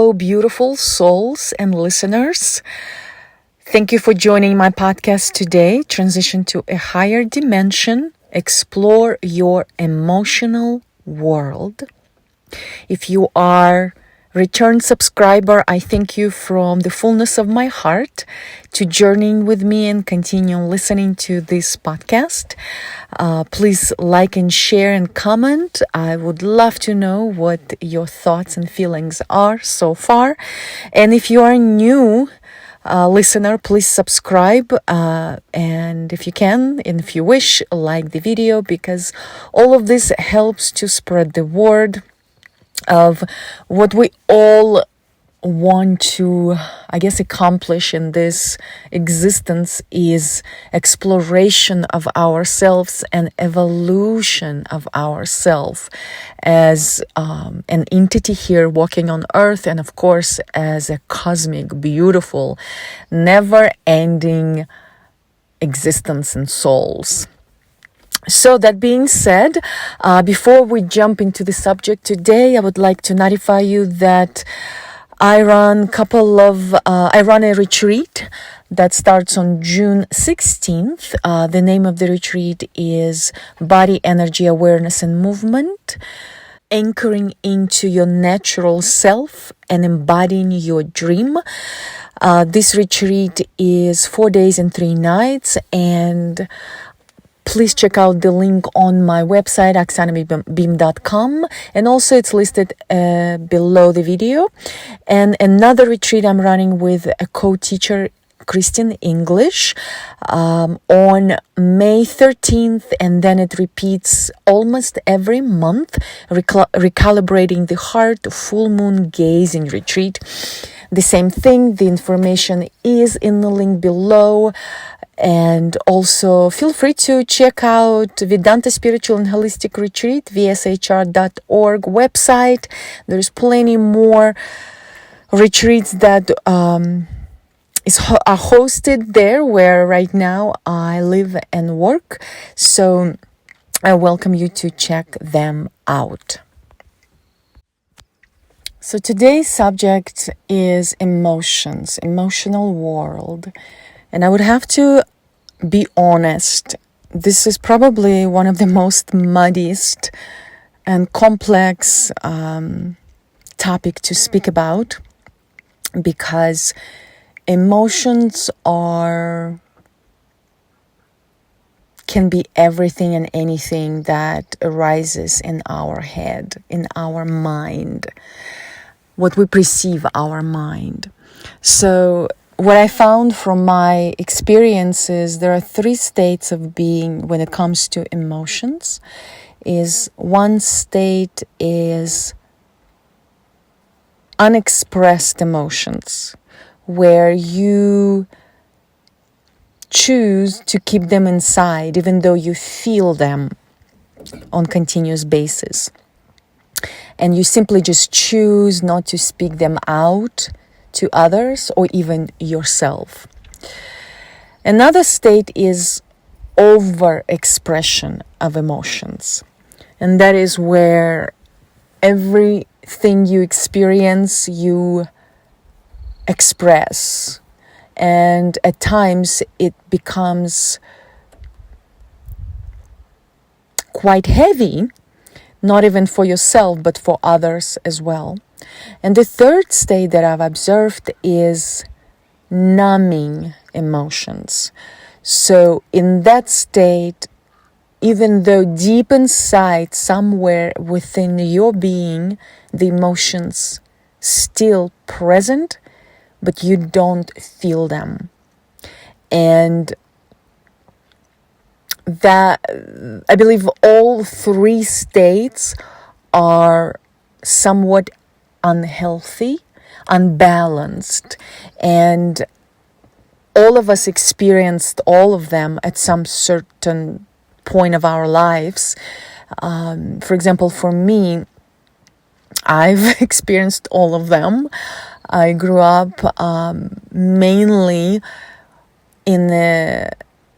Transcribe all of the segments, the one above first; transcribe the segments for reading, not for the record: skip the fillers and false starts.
Hello, beautiful souls and listeners. Thank you for joining my podcast today. Transition to a higher dimension. Explore your emotional world. If you are a return subscriber, I thank you from the fullness of my heart to journeying with me and continue listening to this podcast. Please like and share and comment. I would love to know what your thoughts and feelings are so far. And if you are a new listener, please subscribe. And if you can, and if you wish, like the video, because all of this helps to spread the word of what we all want to, accomplish in this existence is exploration of ourselves and evolution of ourselves as an entity here walking on earth, and of course as a cosmic, beautiful, never-ending existence and souls. So that being said, before we jump into the subject today, I would like to notify you that I run a retreat that starts on June 16th. The name of the retreat is Body, Energy, Awareness and Movement, Anchoring into Your Natural Self and Embodying Your Dream. This retreat is 4 days and 3 nights, and please check out the link on my website, oxanabeam.com, and also it's listed below the video. And another retreat I'm running with a co-teacher, Christian English, on May 13th, and then it repeats almost every month, recalibrating the heart, full moon gazing retreat. The same thing, the information is in the link below. And also feel free to check out Vedanta Spiritual and Holistic Retreat, vshr.org website. There's plenty more retreats that are hosted there where right now I live and work. So I welcome you to check them out. So today's subject is emotions, emotional world. And I would have to be honest, this is probably one of the most muddiest and complex topic to speak about, because emotions can be everything and anything that arises in our head, in our mind, what we perceive our mind. So what I found from my experiences, there are 3 states of being when it comes to emotions. One state is unexpressed emotions, where you choose to keep them inside, even though you feel them on continuous basis. And you simply just choose not to speak them out to others or even yourself. Another state is overexpression of emotions. And that is where everything you experience, you express. And at times it becomes quite heavy, not even for yourself, but for others as well. And the third state that I've observed is numbing emotions. So in that state, even though deep inside, somewhere within your being, the emotions still present, but you don't feel them. And that, I believe all 3 states are somewhat unhealthy, unbalanced, and all of us experienced all of them at some certain point of our lives. For example, for me, I've experienced all of them. I grew up mainly in an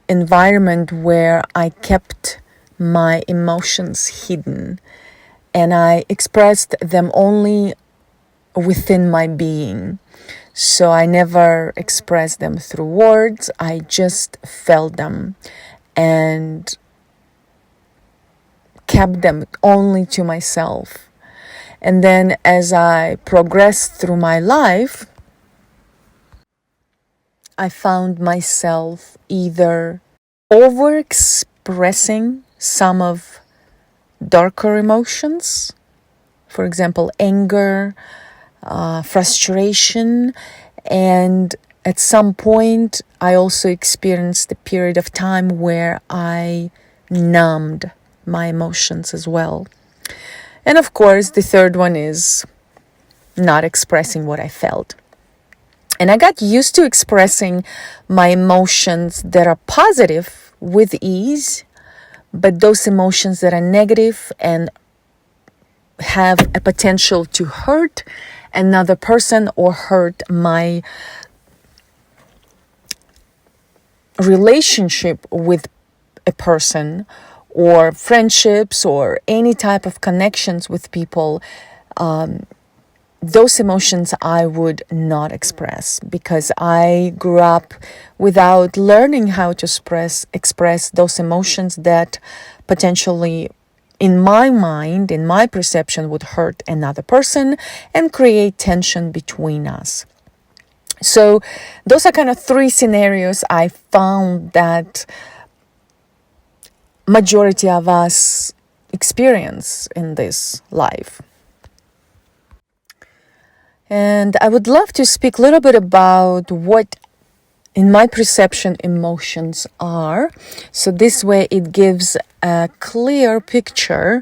environment where I kept my emotions hidden, and I expressed them only within my being. So I never expressed them through words. I just felt them and kept them only to myself. And then as I progressed through my life, I found myself either overexpressing some of darker emotions, for example, anger, frustration, and at some point I also experienced a period of time where I numbed my emotions as well. And of course, the third one is not expressing what I felt. And I got used to expressing my emotions that are positive with ease, but those emotions that are negative and have a potential to hurt another person or hurt my relationship with a person or friendships or any type of connections with people, those emotions I would not express because I grew up without learning how to express those emotions that potentially, in my mind, in my perception, would hurt another person and create tension between us. So those are kind of three scenarios I found that majority of us experience in this life. And I would love to speak a little bit about what, in my perception, emotions are. So this way it gives a clear picture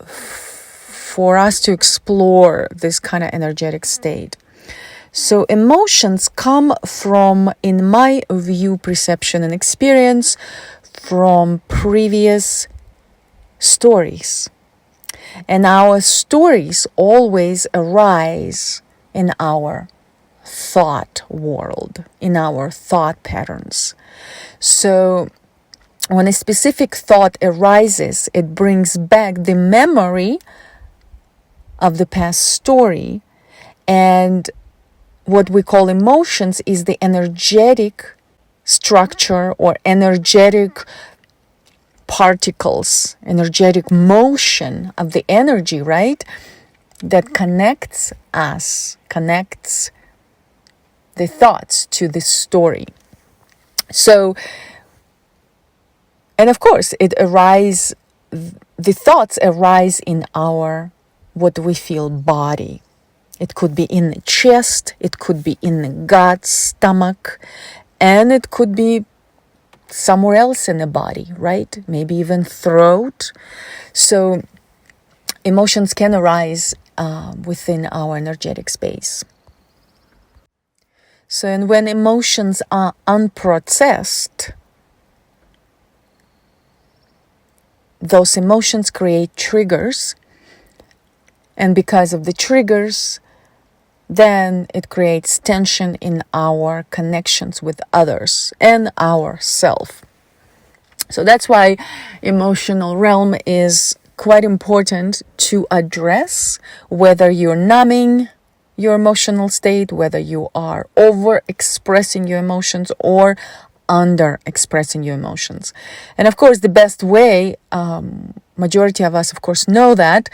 for us to explore this kind of energetic state. So emotions come from, in my view, perception and experience, from previous stories. And our stories always arise in our thought world, in our thought patterns. So when a specific thought arises, it brings back the memory of the past story. And what we call emotions is the energetic structure or energetic particles, energetic motion of the energy, right? That connects us, connects the thoughts to the story. So, and of course, the thoughts arise in our, what we feel, body. It could be in the chest, it could be in the gut, stomach, and it could be somewhere else in the body, right? Maybe even throat. So emotions can arise within our energetic space. So, and when emotions are unprocessed, those emotions create triggers. And because of the triggers, then it creates tension in our connections with others and ourself. So that's why emotional realm is quite important to address, whether you're numbing your emotional state, whether you are over expressing your emotions or under expressing your emotions. And of course, the best way, majority of us, of course, know that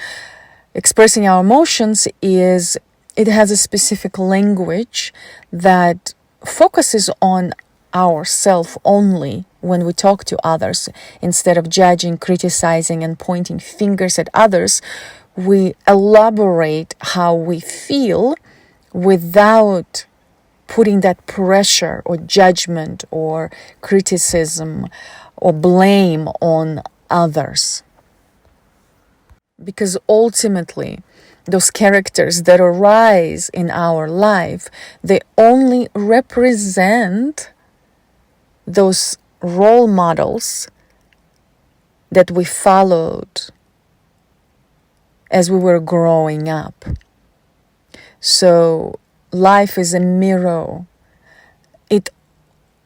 expressing our emotions is, it has a specific language that focuses on ourself only when we talk to others. Instead of judging, criticizing, and pointing fingers at others, we elaborate how we feel without putting that pressure or judgment or criticism or blame on others. Because ultimately, those characters that arise in our life, they only represent those role models that we followed as we were growing up. So life is a mirror. It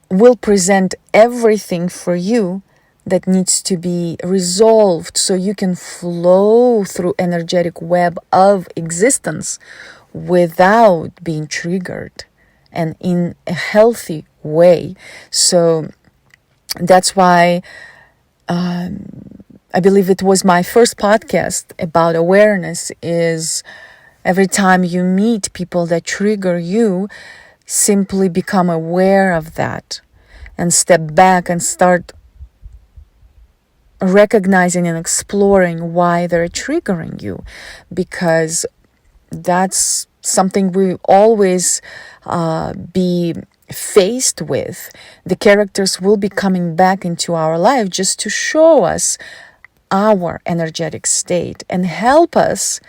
will present everything for you that needs to be resolved so you can flow through energetic web of existence without being triggered and in a healthy way. So that's why I believe it was my first podcast about awareness is every time you meet people that trigger you, simply become aware of that and step back and start recognizing and exploring why they're triggering you, because that's something we always be faced with. The characters will be coming back into our life just to show us our energetic state and help us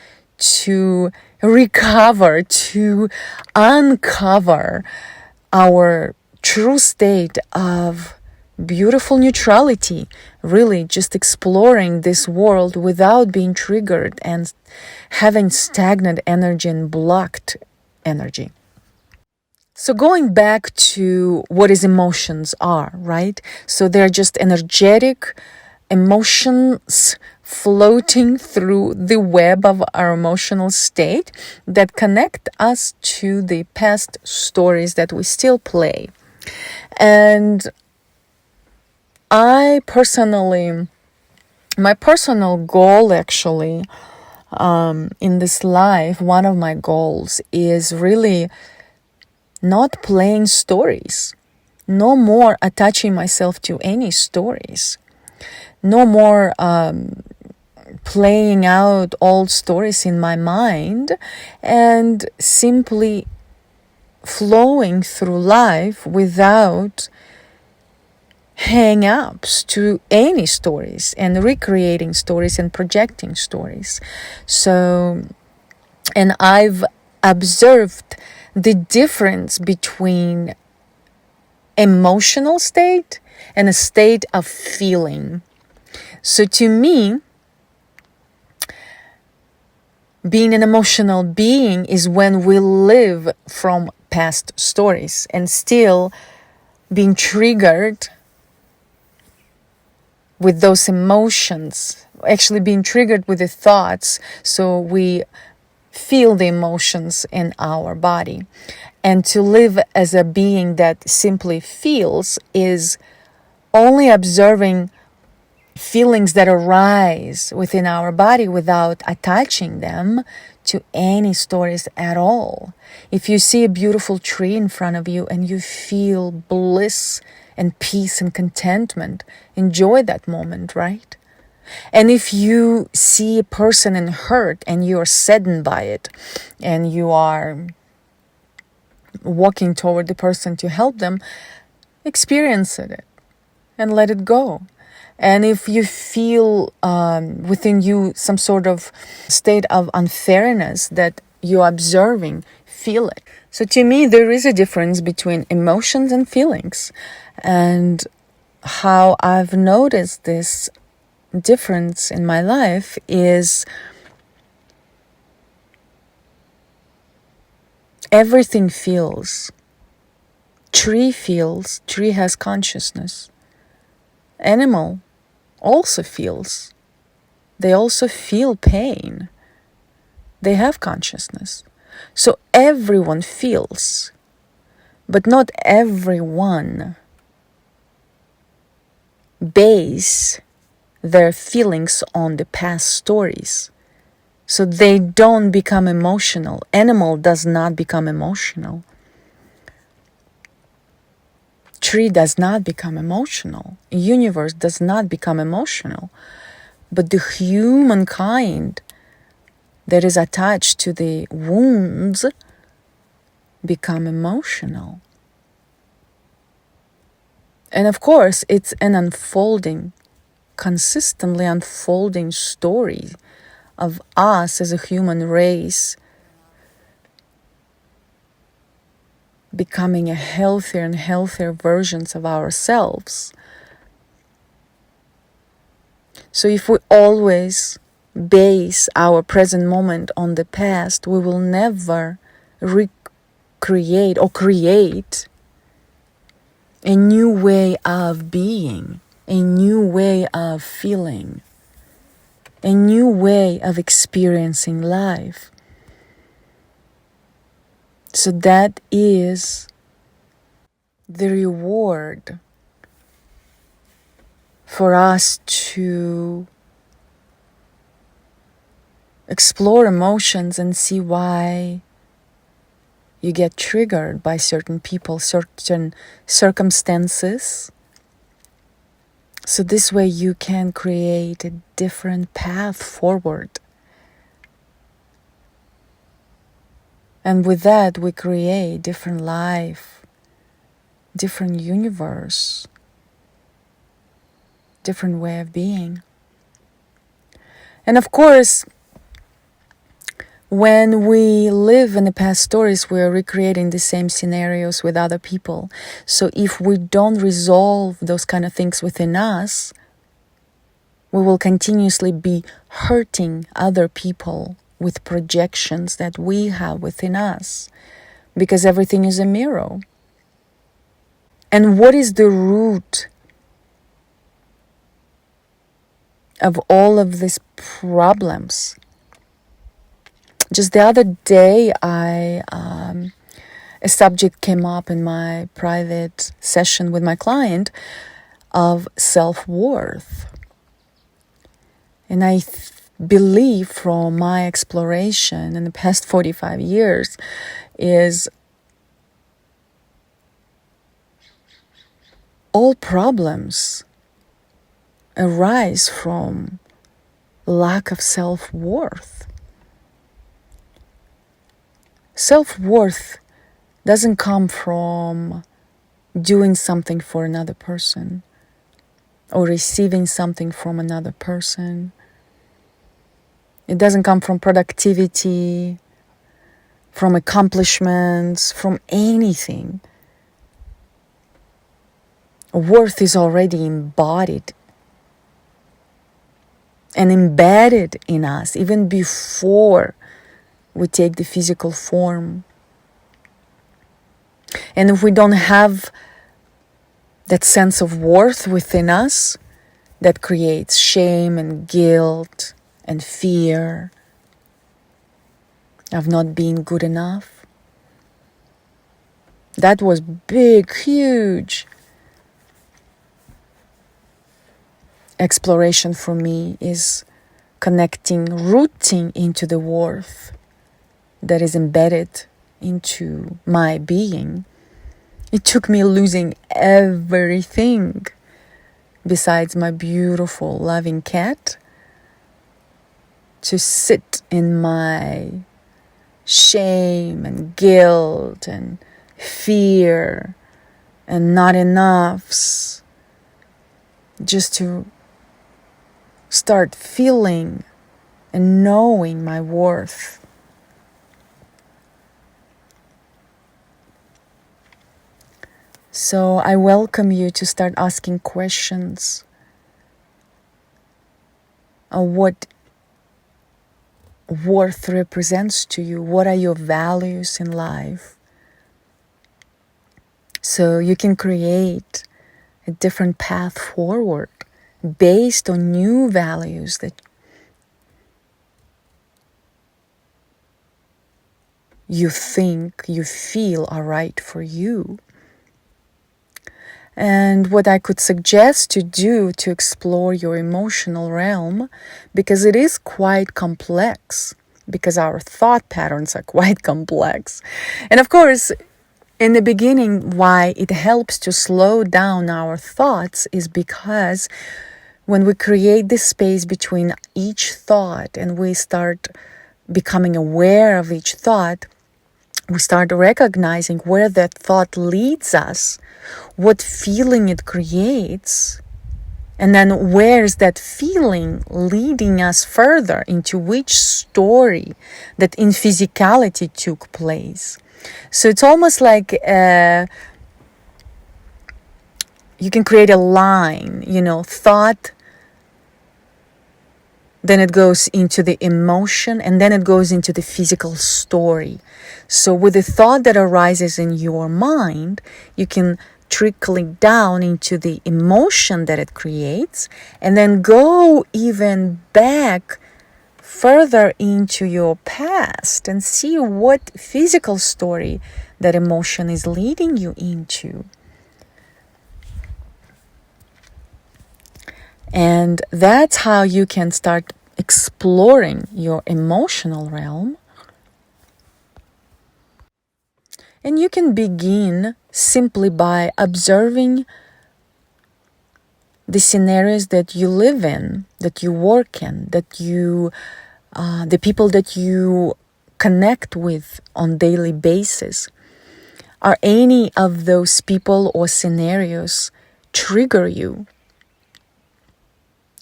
to recover, to uncover our true state of beautiful neutrality, really just exploring this world without being triggered and having stagnant energy and blocked energy. So going back to what is emotions are, right? So they're just energetic emotions floating through the web of our emotional state that connect us to the past stories that we still play. And my personal goal actually in this life, one of my goals is really not playing stories, no more attaching myself to any stories, no more playing out old stories in my mind, and simply flowing through life without hang-ups to any stories and recreating stories and projecting stories. So, and I've observed the difference between emotional state and a state of feeling. So to me, being an emotional being is when we live from past stories and still being triggered with those emotions, actually being triggered with the thoughts. So we feel the emotions in our body. And to live as a being that simply feels is only observing feelings that arise within our body without attaching them to any stories at all. If you see a beautiful tree in front of you and you feel bliss and peace and contentment, enjoy that moment, right? And if you see a person in hurt and you are saddened by it and you are walking toward the person to help them, experience it and let it go. And if you feel within you some sort of state of unfairness that you're observing, feel it. So to me, there is a difference between emotions and feelings. And how I've noticed this difference in my life is everything feels. Tree feels. Tree has consciousness. Animal also feels. They also feel pain. They have consciousness. So everyone feels, but not everyone base their feelings on the past stories. So they don't become emotional. Animal does not become emotional. Tree does not become emotional. Universe does not become emotional. But the humankind that is attached to the wounds become emotional. And of course, it's an unfolding, consistently unfolding story of us as a human race becoming a healthier and healthier versions of ourselves. So if we always base our present moment on the past, we will never recreate or create a new way of being, a new way of feeling, a new way of experiencing life. So that is the reward for us to explore emotions and see why you get triggered by certain people, certain circumstances. So this way you can create a different path forward. And with that, we create different life, different universe, different way of being. And of course, when we live in the past stories, we are recreating the same scenarios with other people. So if we don't resolve those kind of things within us, we will continuously be hurting other people with projections that we have within us, because everything is a mirror. And what is the root of all of these problems? Just the other day, a subject came up in my private session with my client of self-worth. And I believe from my exploration in the past 45 years is all problems arise from lack of self-worth. Self-worth doesn't come from doing something for another person or receiving something from another person. It doesn't come from productivity, from accomplishments, from anything. Worth is already embodied and embedded in us even before we take the physical form. And if we don't have that sense of worth within us, that creates shame and guilt and fear of not being good enough. That was big, huge exploration for me, is connecting, rooting into the worth that is embedded into my being. It took me losing everything besides my beautiful, loving cat to sit in my shame and guilt and fear and not enoughs, just to start feeling and knowing my worth. So I welcome you to start asking questions of what worth represents to you. What are your values in life? So you can create a different path forward based on new values that you think, you feel are right for you. And what I could suggest to do to explore your emotional realm, because it is quite complex, because our thought patterns are quite complex. And of course, in the beginning, why it helps to slow down our thoughts is because when we create this space between each thought and we start becoming aware of each thought, we start recognizing where that thought leads us, what feeling it creates, and then where's that feeling leading us further into which story that in physicality took place. So it's almost like you can create a line, thought, then it goes into the emotion, and then it goes into the physical story. So with the thought that arises in your mind, you can trickling down into the emotion that it creates, and then go even back further into your past and see what physical story that emotion is leading you into. And that's how you can start exploring your emotional realm. And you can begin simply by observing the scenarios that you live in, that you work in, that you, the people that you connect with on daily basis. Are any of those people or scenarios trigger you?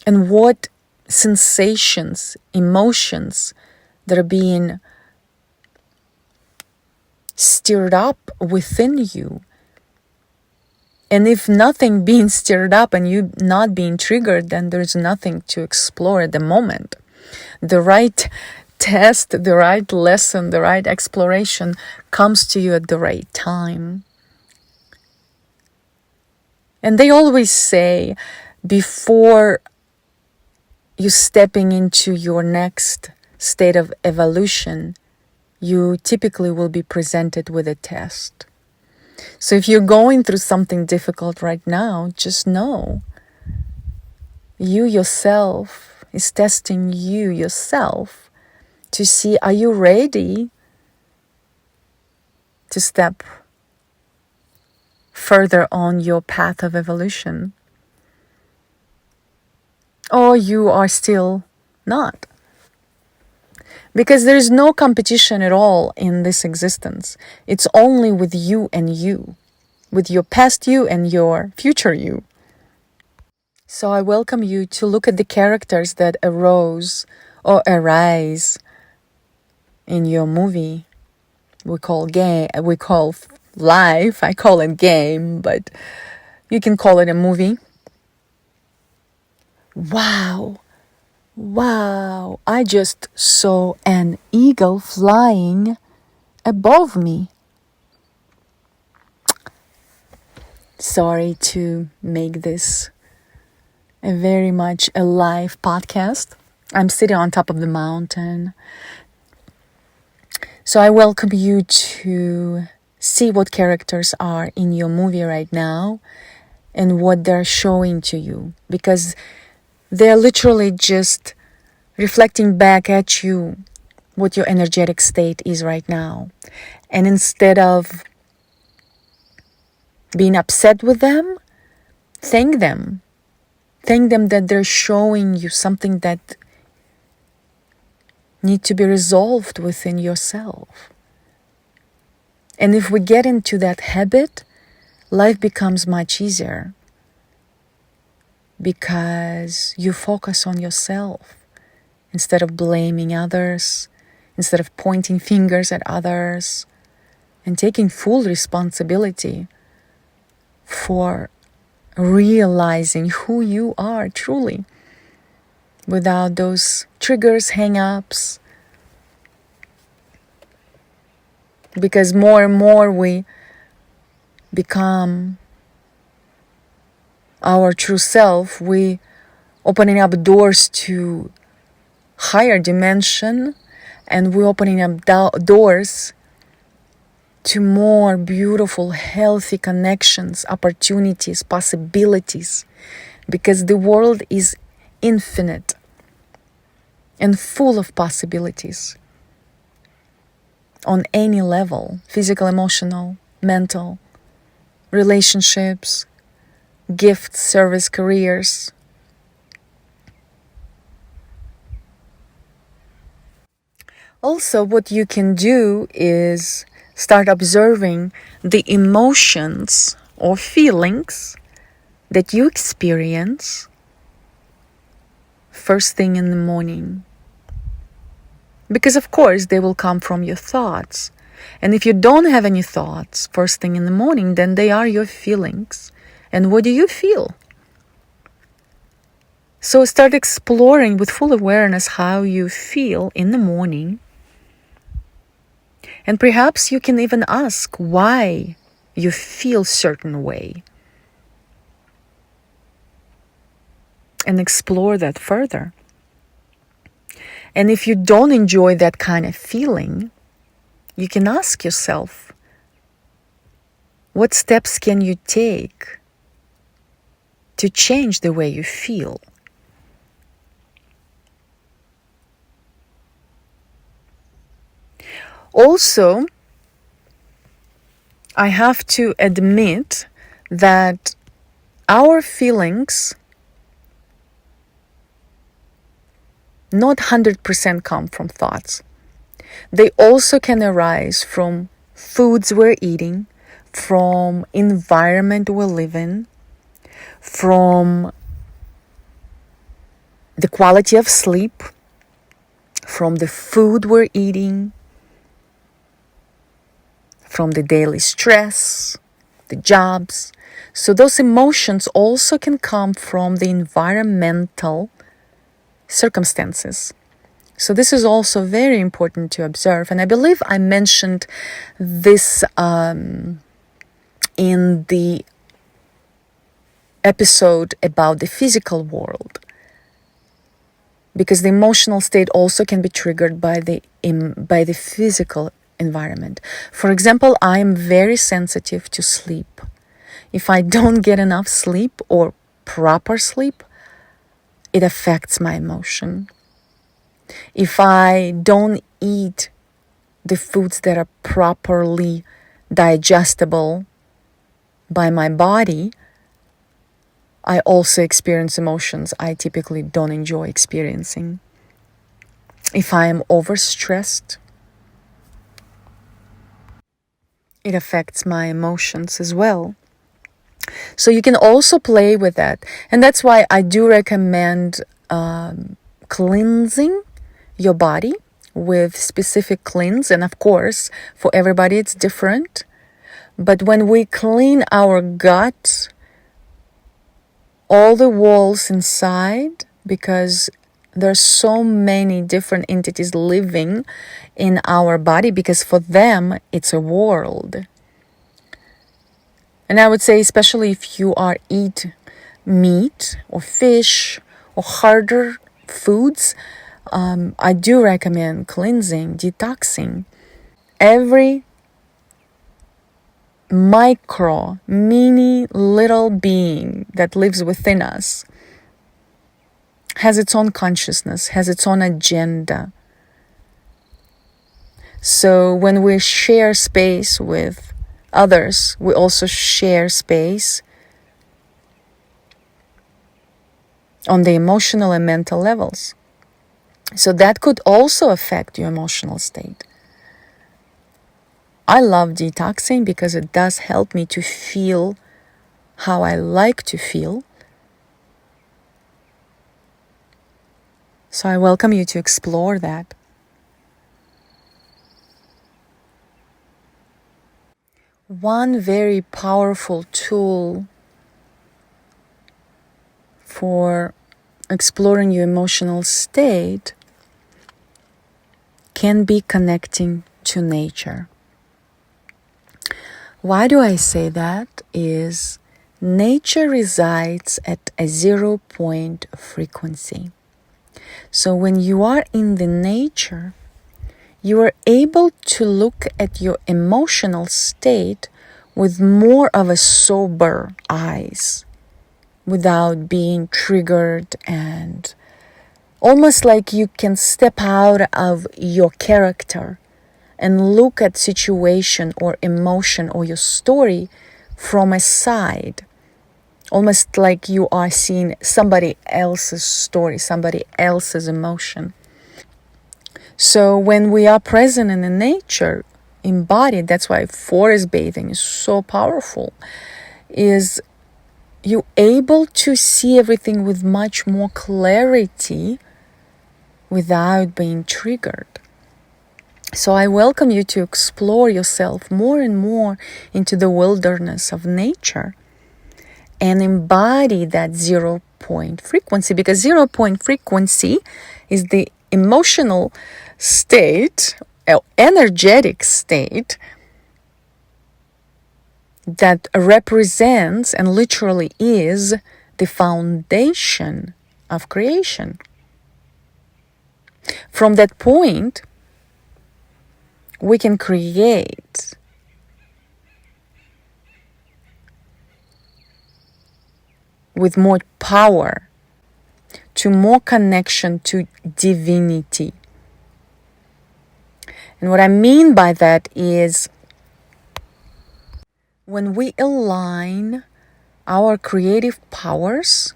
And what sensations, emotions that are being stirred up within you? And if nothing being stirred up and you not being triggered, then there's nothing to explore at the moment. The right test, the right lesson, the right exploration comes to you at the right time. And they always say, before you stepping into your next state of evolution, you typically will be presented with a test. So if you're going through something difficult right now, just know you yourself is testing you yourself to see, are you ready to step further on your path of evolution? Or you are still not. Because there is no competition at all in this existence. It's only with you and you, with your past you and your future you. So I welcome you to look at the characters that arose or arise in your movie. We call life. I call it game, but you can call it a movie. Wow, I just saw an eagle flying above me. Sorry to make this a very much alive podcast. I'm sitting on top of the mountain. So I welcome you to see what characters are in your movie right now and what they're showing to you, because they're literally just reflecting back at you what your energetic state is right now. And instead of being upset with them, thank them. Thank them that they're showing you something that needs to be resolved within yourself. And if we get into that habit, life becomes much easier. Because you focus on yourself instead of blaming others, instead of pointing fingers at others, and taking full responsibility for realizing who you are truly without those triggers, hang-ups. Because more and more we become our true self, we opening up doors to higher dimension, and we're opening up doors to more beautiful, healthy connections, opportunities, possibilities, because the world is infinite and full of possibilities on any level: physical, emotional, mental, relationships, gifts, service, careers. Also, what you can do is start observing the emotions or feelings that you experience first thing in the morning. Because of course they will come from your thoughts. And if you don't have any thoughts first thing in the morning, then they are your feelings. And what do you feel? So start exploring with full awareness how you feel in the morning. And perhaps you can even ask why you feel certain way, and explore that further. And if you don't enjoy that kind of feeling, you can ask yourself, what steps can you take to change the way you feel? Also, I have to admit that our feelings not 100% come from thoughts. They also can arise from foods we're eating, from environment we live in, from the quality of sleep, from the food we're eating, from the daily stress, the jobs. So those emotions also can come from the environmental circumstances. So this is also very important to observe. And I believe I mentioned this in the episode about the physical world, because the emotional state also can be triggered by the physical environment. For example, I am very sensitive to sleep. If I don't get enough sleep or proper sleep, it affects my emotion. If I don't eat the foods that are properly digestible by my body, I also experience emotions I typically don't enjoy experiencing. If I am overstressed, it affects my emotions as well. So you can also play with that. And that's why I do recommend cleansing your body with specific cleanse. And of course, for everybody it's different. But when we clean our gut, all the walls inside, because there's so many different entities living in our body, because for them it's a world. And I would say, especially if you eat meat or fish or harder foods, I do recommend cleansing, detoxing. Every mini little being that lives within us has its own consciousness, has its own agenda. So when we share space with others, we also share space on the emotional and mental levels. So that could also affect your emotional state. I love detoxing because it does help me to feel how I like to feel. So I welcome you to explore that. One very powerful tool for exploring your emotional state can be connecting to nature. Why do I say that? Is nature resides at a 0-point frequency. So when you are in the nature, you are able to look at your emotional state with more of a sober eyes, without being triggered, and almost like you can step out of your character and look at situation or emotion or your story from a side, almost like you are seeing somebody else's story, somebody else's emotion. So when we are present in the nature, embodied, that's why forest bathing is so powerful, is you're able to see everything with much more clarity without being triggered. So I welcome you to explore yourself more and more into the wilderness of nature and embody that 0-point frequency, because 0-point frequency is the emotional state, energetic state that represents and literally is the foundation of creation. From that point, we can create with more power, to more connection to divinity. And what I mean by that is when we align our creative powers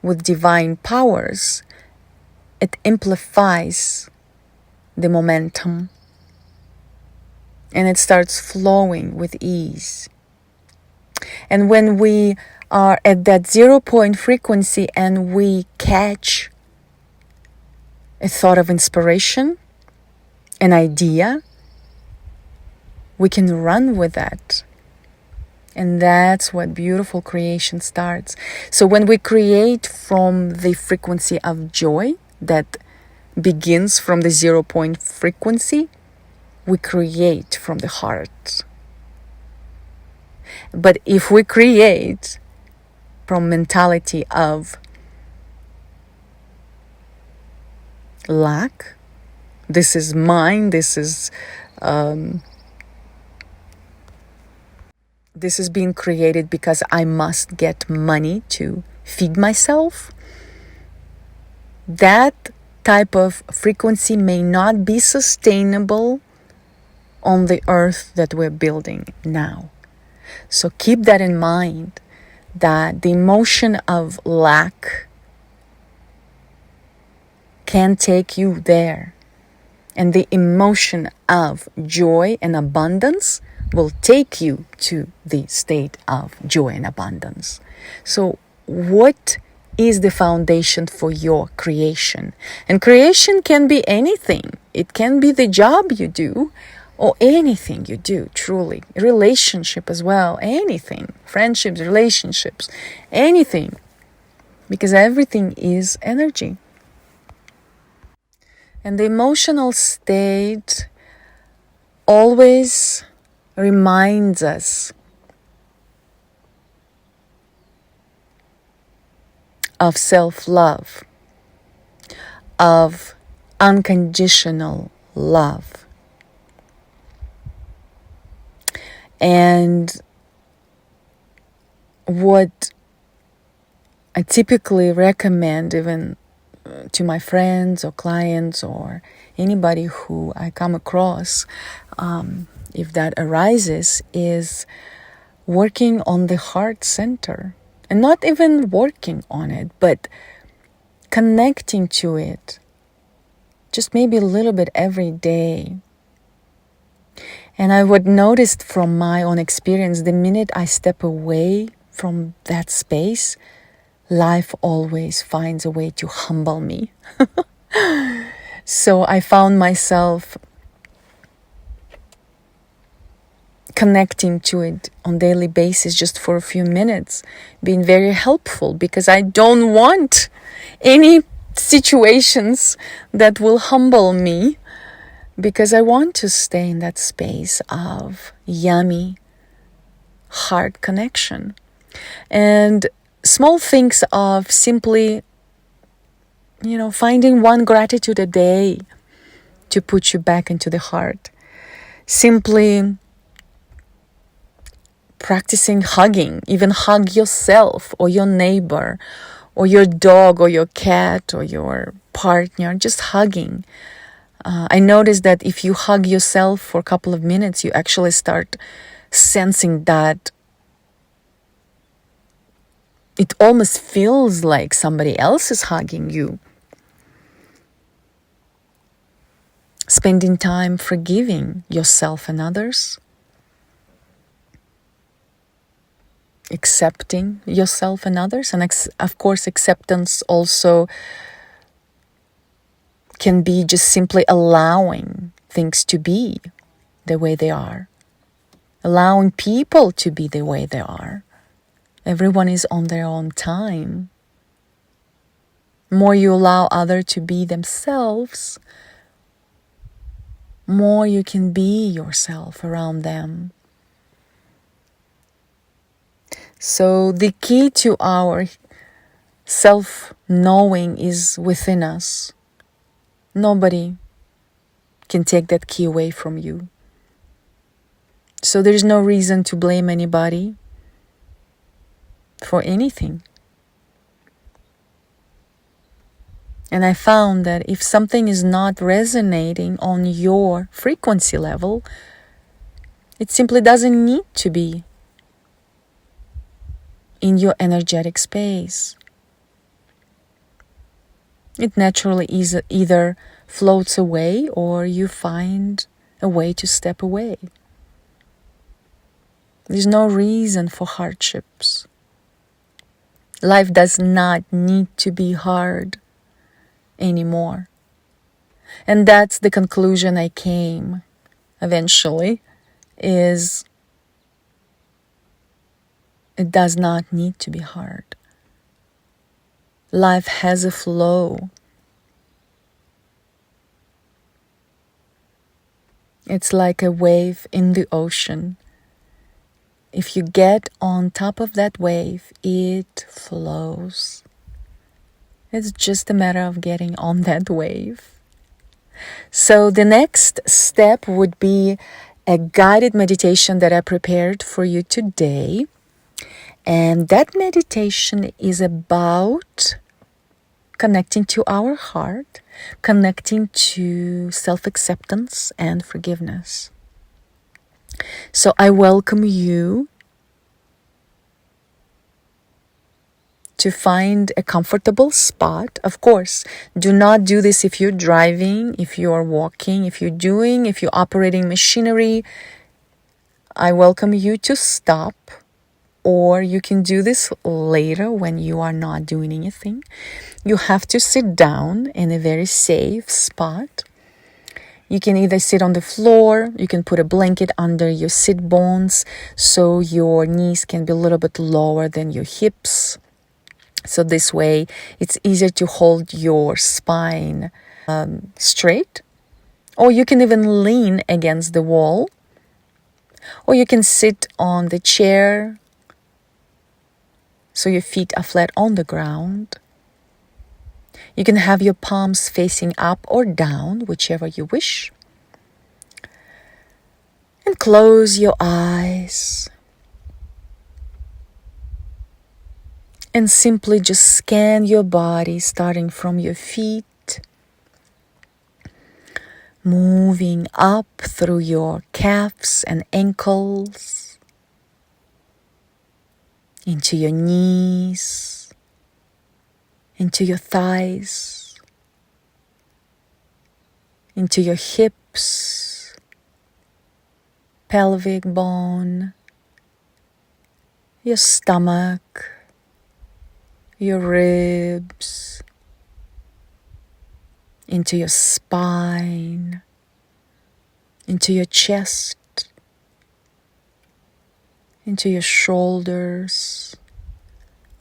with divine powers, it amplifies the momentum and it starts flowing with ease. And when we are at that 0 point frequency and we catch a thought of inspiration, an idea, we can run with that. And that's what beautiful creation starts. So when we create from the frequency of joy that begins from the 0 point frequency, we create from the heart. But if we create from mentality of lack, this is mine, this is being created because I must get money to feed myself, that type of frequency may not be sustainable on the earth that we're building now. So keep that in mind, that the emotion of lack can take you there. And the emotion of joy and abundance will take you to the state of joy and abundance. So what is the foundation for your creation? And creation can be anything. It can be the job you do or anything you do, truly. Relationship as well, anything. Friendships, relationships, anything. Because everything is energy. And the emotional state always reminds us of self-love, of unconditional love. And what I typically recommend, even to my friends or clients or anybody who I come across, if that arises, is working on the heart center. And not even working on it, but connecting to it. Just maybe a little bit every day. And I would notice from my own experience, the minute I step away from that space, life always finds a way to humble me. So I found myself connecting to it on daily basis just for a few minutes, being very helpful, because I don't want any situations that will humble me, because I want to stay in that space of yummy heart connection. And small things of simply, finding one gratitude a day to put you back into the heart. Simply practicing hugging, even hug yourself or your neighbor or your dog or your cat or your partner, just hugging. I noticed that if you hug yourself for a couple of minutes, you actually start sensing that it almost feels like somebody else is hugging you. Spending time forgiving yourself and others. Accepting yourself and others. And of course, acceptance also can be just simply allowing things to be the way they are. Allowing people to be the way they are. Everyone is on their own time. More you allow others to be themselves, more you can be yourself around them. So the key to our self-knowing is within us. Nobody can take that key away from you. So there's no reason to blame anybody for anything. And I found that if something is not resonating on your frequency level, it simply doesn't need to be in your energetic space. It naturally either floats away or you find a way to step away. There's no reason for hardships. Life does not need to be hard anymore. And that's the conclusion I came eventually, is it does not need to be hard. Life has a flow. It's like a wave in the ocean. If you get on top of that wave, it flows. It's just a matter of getting on that wave. So the next step would be a guided meditation that I prepared for you today. And that meditation is about connecting to our heart, connecting to self-acceptance and forgiveness. So I welcome you to find a comfortable spot. Of course, do not do this if you're driving, if you're walking, if you're operating machinery. I welcome you to stop, or you can do this later when you are not doing anything. You have to sit down in a very safe spot. You can either sit on the floor, you can put a blanket under your sit bones so your knees can be a little bit lower than your hips. So this way, it's easier to hold your spine straight. Or you can even lean against the wall. Or you can sit on the chair so your feet are flat on the ground. You can have your palms facing up or down, whichever you wish. And close your eyes. And simply just scan your body, starting from your feet, moving up through your calves and ankles, into your knees, into your thighs, into your hips, pelvic bone, your stomach, your ribs, into your spine, into your chest, into your shoulders,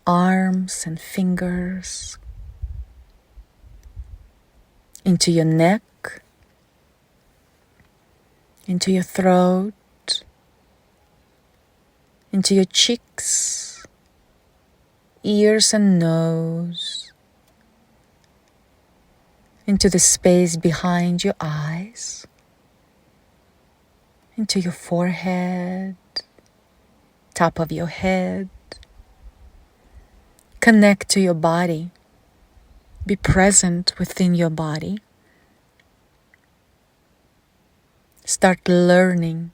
arms and fingers, into your neck, into your throat, into your cheeks, ears and nose, into the space behind your eyes, into your forehead, top of your head. Connect to your body. Be present within your body. Start learning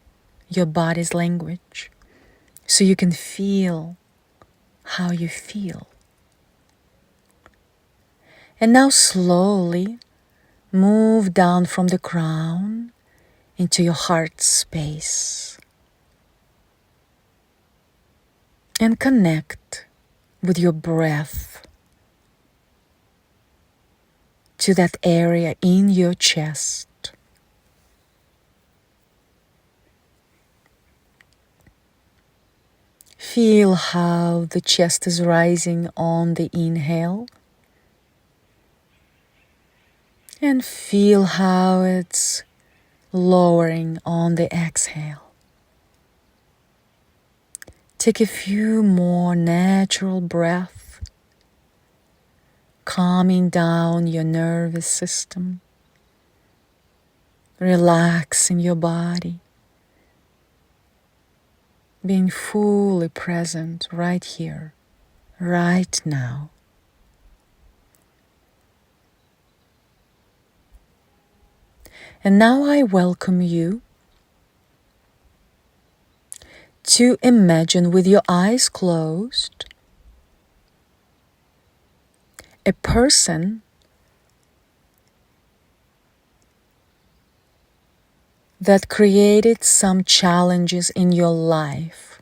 your body's language so you can feel how you feel. And now slowly move down from the crown into your heart space. And connect with your breath to that area in your chest. Feel how the chest is rising on the inhale. And feel how it's lowering on the exhale. Take a few more natural breaths, calming down your nervous system, relaxing your body, being fully present right here, right now. And now I welcome you to imagine with your eyes closed a person that created some challenges in your life,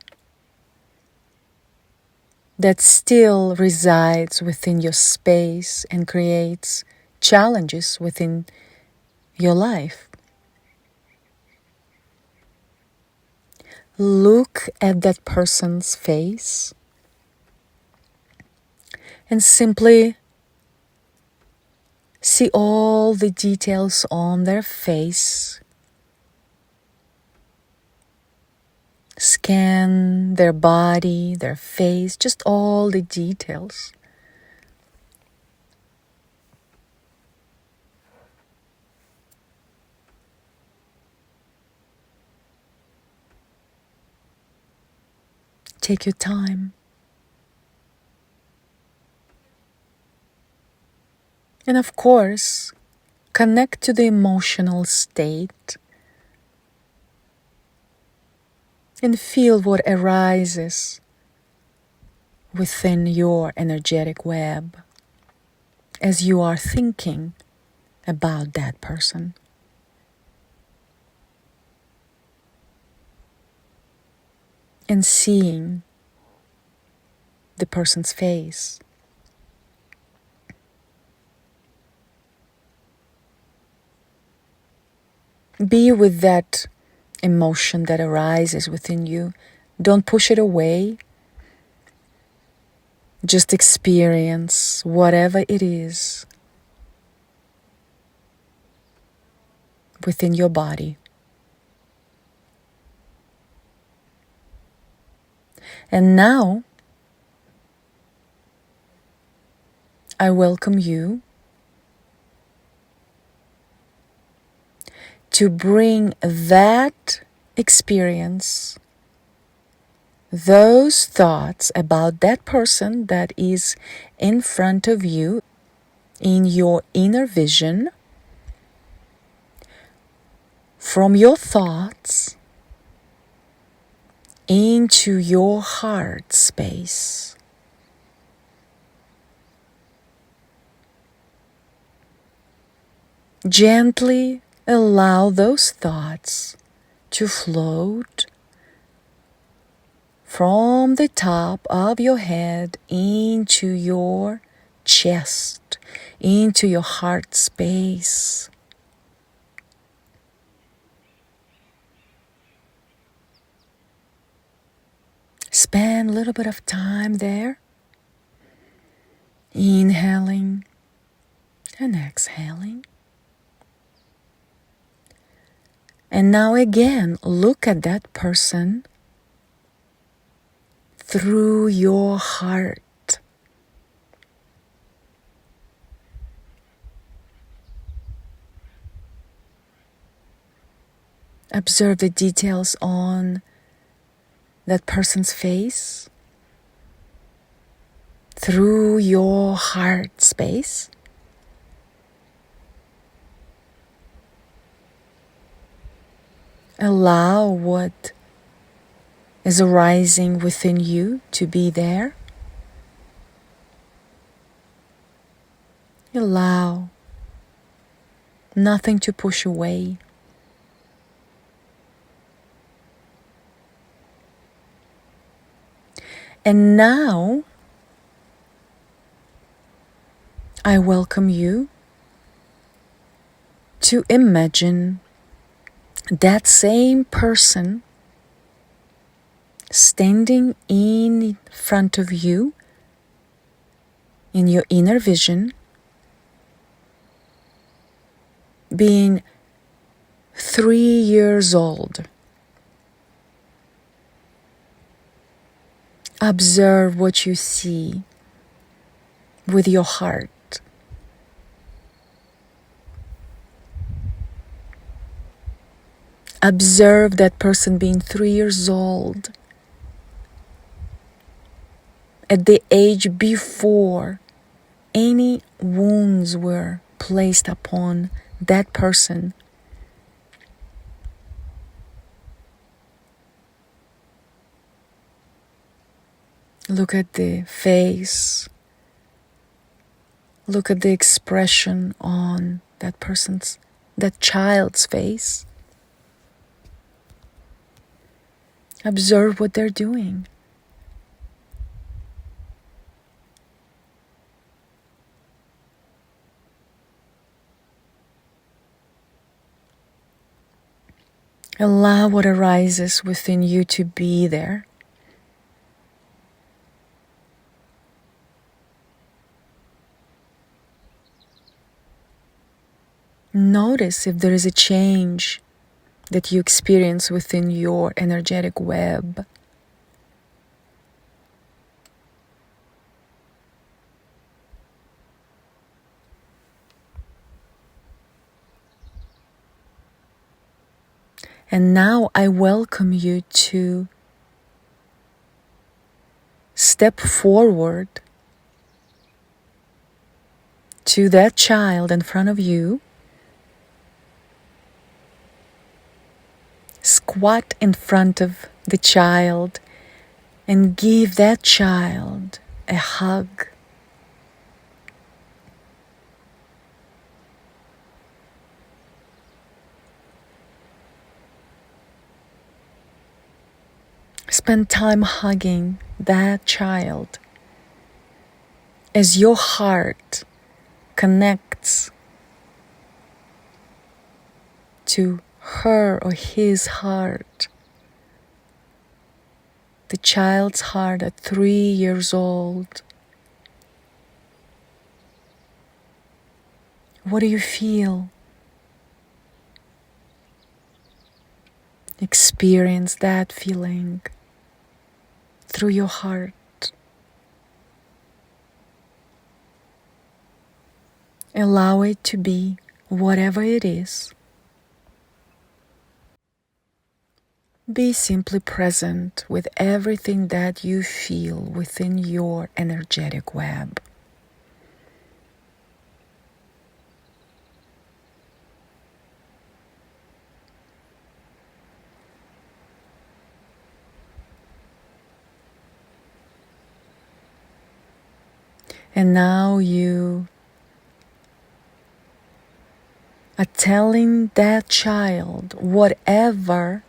that still resides within your space and creates challenges within your life. Look at that person's face and simply see all the details on their face. Scan their body, their face, just all the details. Take your time. And of course, connect to the emotional state and feel what arises within your energetic web as you are thinking about that person. And seeing the person's face. Be with that emotion that arises within you. Don't push it away. Just experience whatever it is within your body. And now, I welcome you to bring that experience, those thoughts about that person that is in front of you in your inner vision, from your thoughts into your heart space. Gently allow those thoughts to float from the top of your head into your chest, into your heart space. Spend a little bit of time there, inhaling and exhaling. And now again, look at that person through your heart. Observe the details on that person's face through your heart space. Allow what is arising within you to be there. Allow nothing to push away. And now, I welcome you to imagine that same person standing in front of you in your inner vision, being 3 years old. Observe what you see with your heart. Observe that person being 3 years old, at the age before any wounds were placed upon that person. Look at the face. Look at the expression on that child's face. Observe what they're doing. Allow what arises within you to be there. Notice if there is a change that you experience within your energetic web. And now I welcome you to step forward to that child in front of you. Squat in front of the child and give that child a hug. Spend time hugging that child as your heart connects to her or his heart. The child's heart at 3 years old. What do you feel? Experience that feeling through your heart. Allow it to be whatever it is. Be simply present with everything that you feel within your energetic web. And now you are telling that child whatever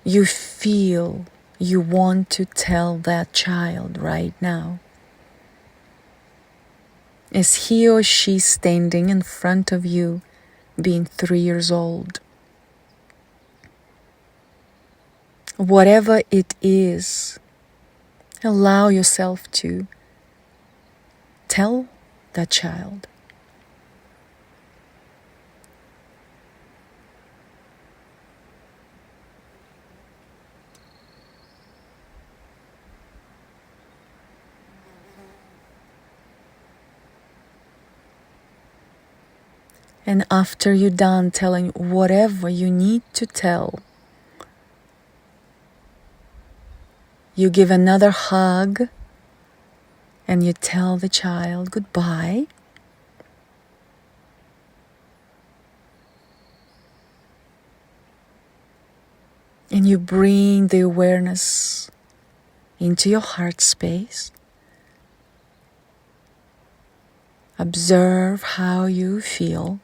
you feel you want to tell that child right now. Is he or she standing in front of you, being 3 years old? Whatever it is, allow yourself to tell that child. And after you're done telling whatever you need to tell, you give another hug and you tell the child goodbye. And you bring the awareness into your heart space. Observe how you feel.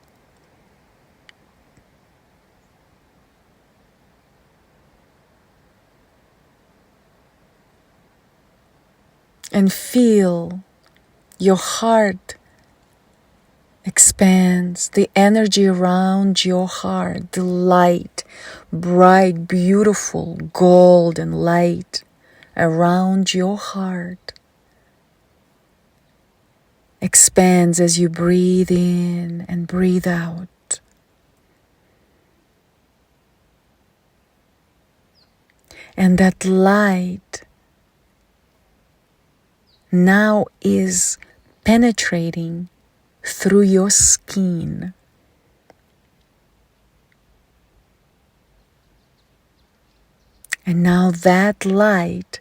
And feel your heart expands, the energy around your heart, the light, bright, beautiful, golden light around your heart expands as you breathe in and breathe out. And that light now is penetrating through your skin. And now that light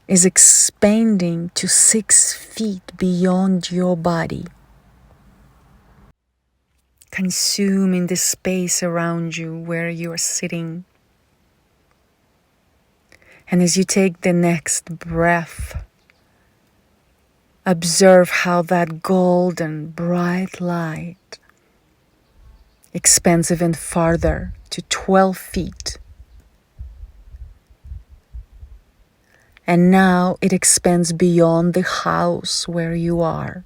is expanding to 6 feet beyond your body, consuming the space around you where you are sitting. And as you take the next breath, observe how that golden bright light expands even farther to 12 feet. And now it expands beyond the house where you are,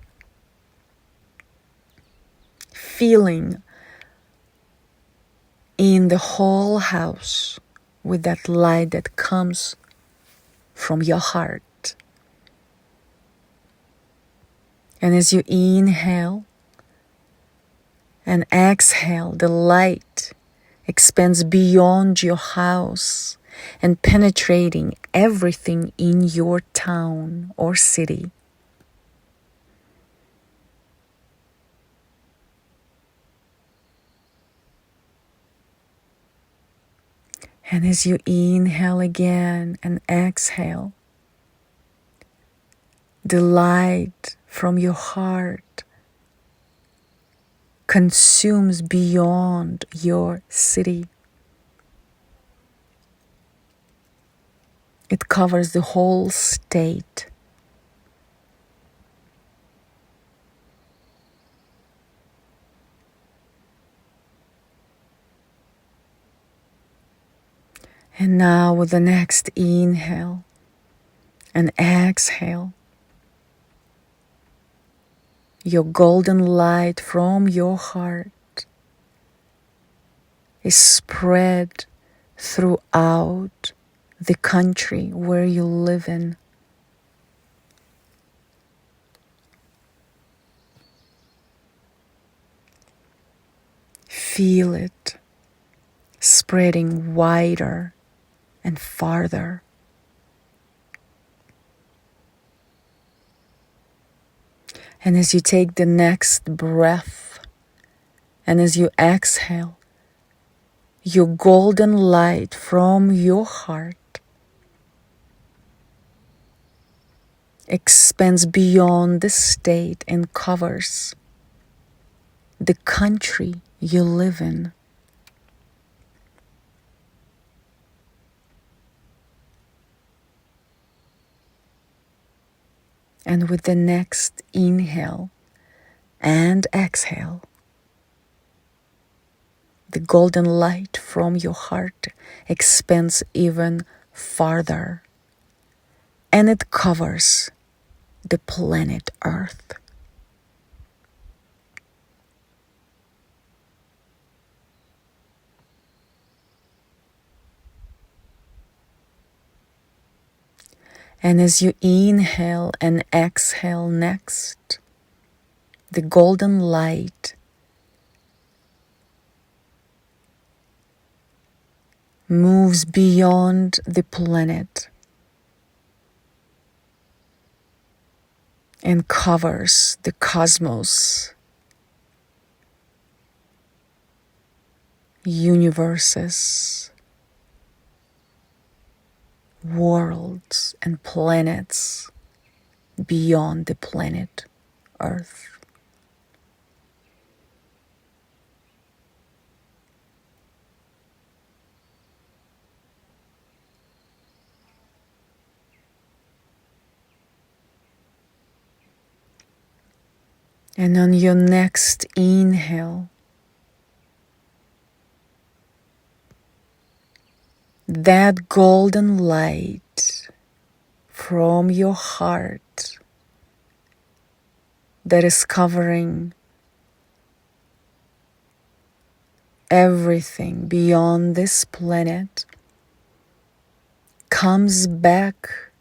feeling in the whole house with that light that comes from your heart. And as you inhale and exhale, the light expands beyond your house and penetrating everything in your town or city. And as you inhale again and exhale, the light from your heart consumes beyond your city. It covers the whole state. And now with the next inhale and exhale, your golden light from your heart is spread throughout the country where you live in. Feel it spreading wider and farther. And as you take the next breath and as you exhale, your golden light from your heart expands beyond the state and covers the country you live in. And with the next inhale and exhale, the golden light from your heart expands even farther, and it covers the planet Earth. And as you inhale and exhale next, the golden light moves beyond the planet and covers the cosmos, universes, worlds, and planets beyond the planet Earth. And on your next inhale, that golden light from your heart that is covering everything beyond this planet comes back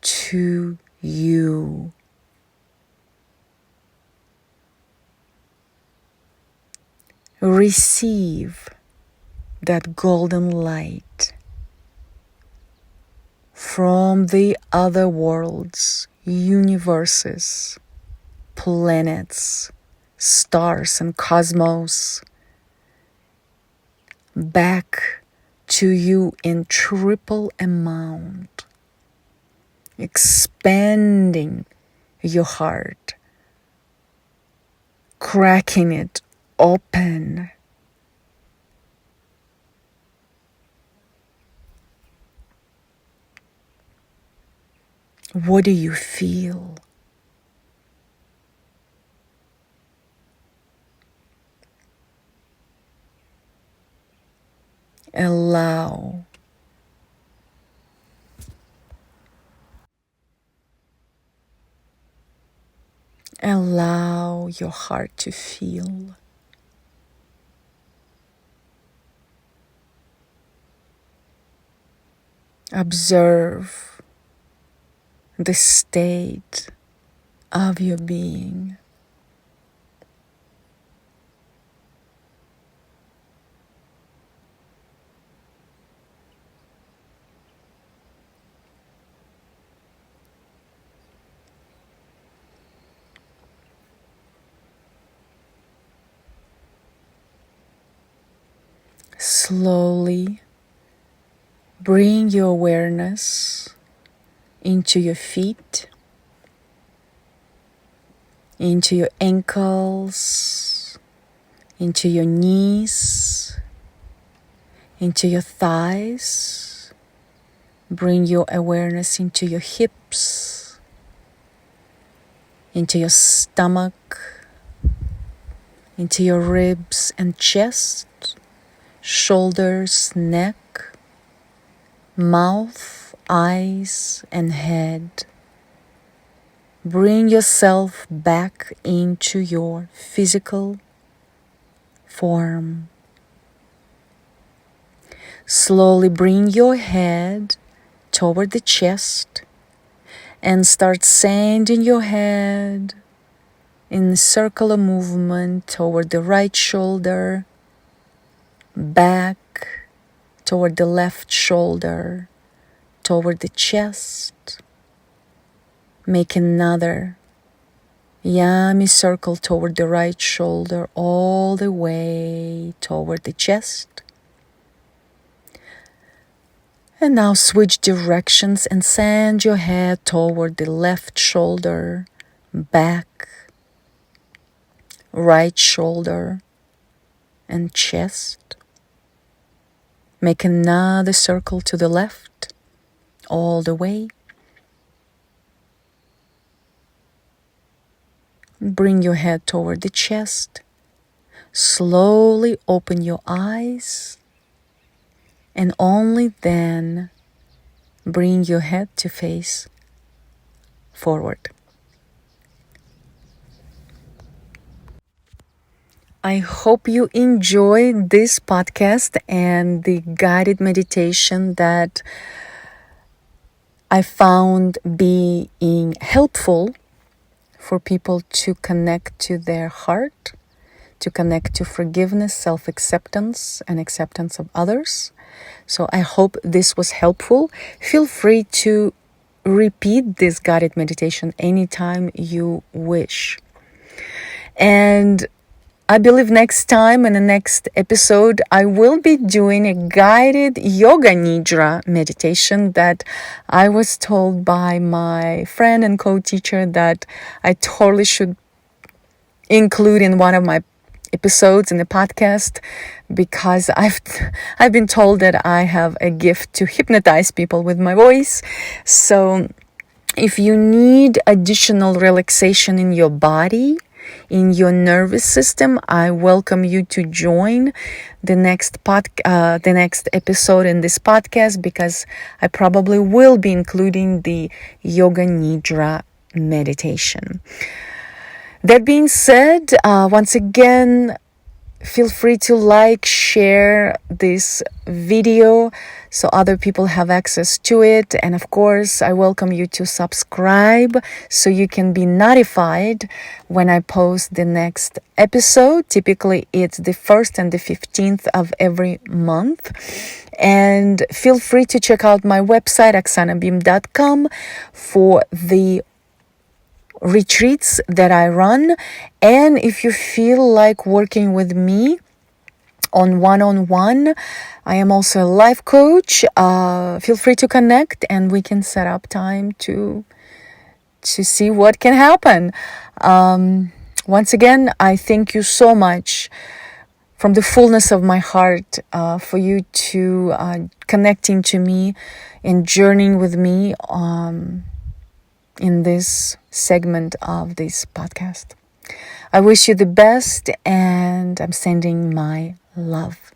to you. Receive that golden light from the other worlds, universes, planets, stars, and cosmos back to you in triple amount, expanding your heart, cracking it open. What do you feel? Allow your heart to feel. Observe the state of your being. Slowly bring your awareness into your feet, into your ankles, into your knees, into your thighs. Bring your awareness into your hips, into your stomach, into your ribs and chest, shoulders, neck, mouth, eyes, and head. Bring yourself back into your physical form. Slowly bring your head toward the chest and start sending your head in circular movement toward the right shoulder, back toward the left shoulder, toward the chest. Make another yummy circle toward the right shoulder, all the way toward the chest. And now switch directions and send your head toward the left shoulder, back, right shoulder, and chest. Make another circle to the left, all the way. Bring your head toward the chest. Slowly open your eyes, and only then bring your head to face forward. I hope you enjoyed this podcast and the guided meditation that I found being helpful for people to connect to their heart, to connect to forgiveness, self-acceptance, and acceptance of others. So I hope this was helpful. Feel free to repeat this guided meditation anytime you wish. And I believe next time in the next episode, I will be doing a guided yoga nidra meditation that I was told by my friend and co-teacher that I totally should include in one of my episodes in the podcast, because I've been told that I have a gift to hypnotize people with my voice. So if you need additional relaxation in your body, in your nervous system, I welcome you to join the next episode in this podcast, because I probably will be including the yoga nidra meditation. That being said, once again, Feel free to like, share this video so other people have access to it. And of course, I welcome you to subscribe so you can be notified when I post the next episode. Typically, it's the 1st and the 15th of every month. And feel free to check out my website, oxanabeam.com, for the retreats that I run. And if you feel like working with me on one-on-one, I am also a life coach. Feel free to connect and we can set up time to see what can happen. Once again, I thank you so much from the fullness of my heart for you to connecting to me and journeying with me in this segment of this podcast. I wish you the best, and I'm sending my love.